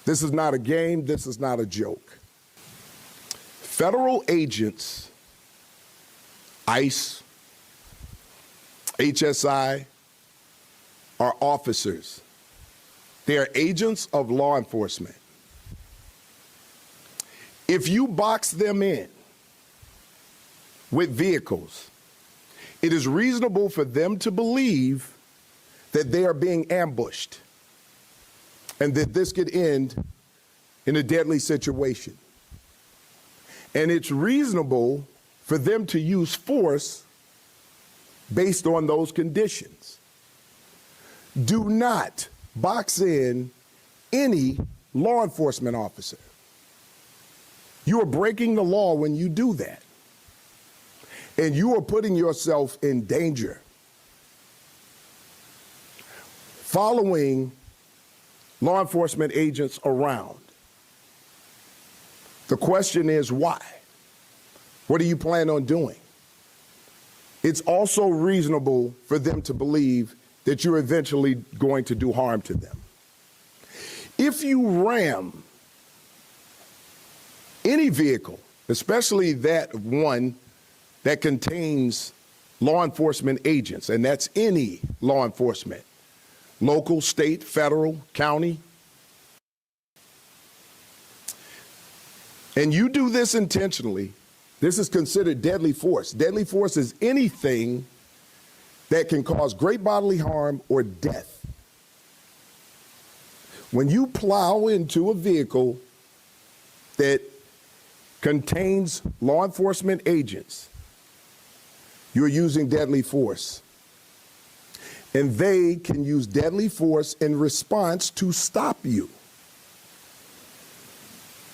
This is not a game. This is not a joke. Federal agents, ICE, HSI, are officers. They are agents of law enforcement. If you box them in with vehicles, it is reasonable for them to believe that they are being ambushed and that this could end in a deadly situation. And it's reasonable for them to use force based on those conditions. Do not box in any law enforcement officer. You are breaking the law when you do that. And you are putting yourself in danger. Following law enforcement agents around. The question is why? What do you plan on doing? It's also reasonable for them to believe that you're eventually going to do harm to them. If you ram any vehicle, especially that one that contains law enforcement agents, and that's any law enforcement, local, state, federal, county, and you do this intentionally, this is considered deadly force. Deadly force is anything that can cause great bodily harm or death. When you plow into a vehicle that contains law enforcement agents, you're using deadly force. And they can use deadly force in response to stop you.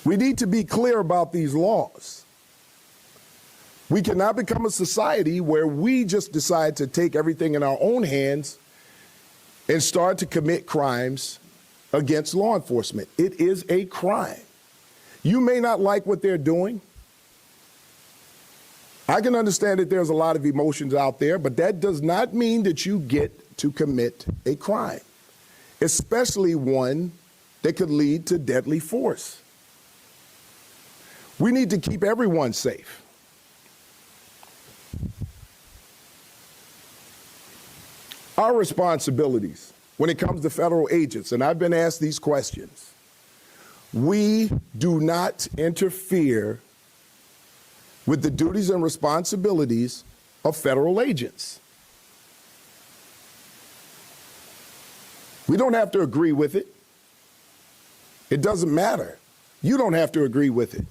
We need to be clear about these laws. We cannot become a society where we just decide to take everything in our own hands and start to commit crimes against law enforcement. It is a crime. You may not like what they're doing. I can understand that there's a lot of emotions out there, but that does not mean that you get to commit a crime, especially one that could lead to deadly force. We need to keep everyone safe. Our responsibilities when it comes to federal agents, and I've been asked these questions, we do not interfere with the duties and responsibilities of federal agents. We don't have to agree with it. It doesn't matter. You don't have to agree with it.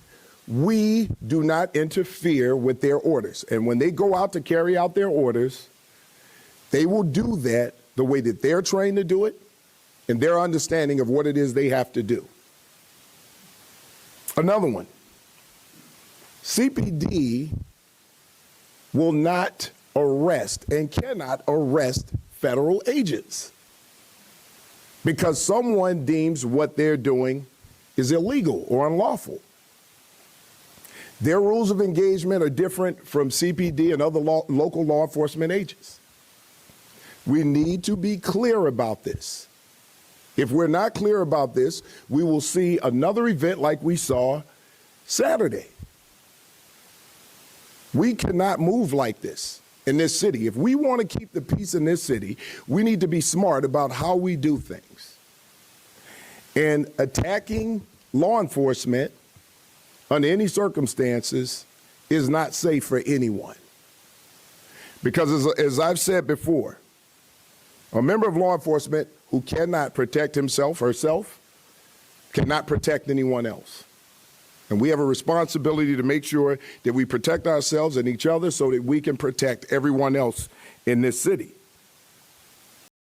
We do not interfere with their orders. And when they go out to carry out their orders, they will do that the way that they're trained to do it and their understanding of what it is they have to do. Another one. CPD will not arrest and cannot arrest federal agents because someone deems what they're doing is illegal or unlawful. Their rules of engagement are different from CPD and other local law enforcement agents. We need to be clear about this. If we're not clear about this, we will see another event like we saw Saturday. We cannot move like this in this city. If we want to keep the peace in this city, we need to be smart about how we do things. And attacking law enforcement under any circumstances is not safe for anyone. Because as I've said before, a member of law enforcement who cannot protect himself or herself cannot protect anyone else. And we have a responsibility to make sure that we protect ourselves and each other so that we can protect everyone else in this city.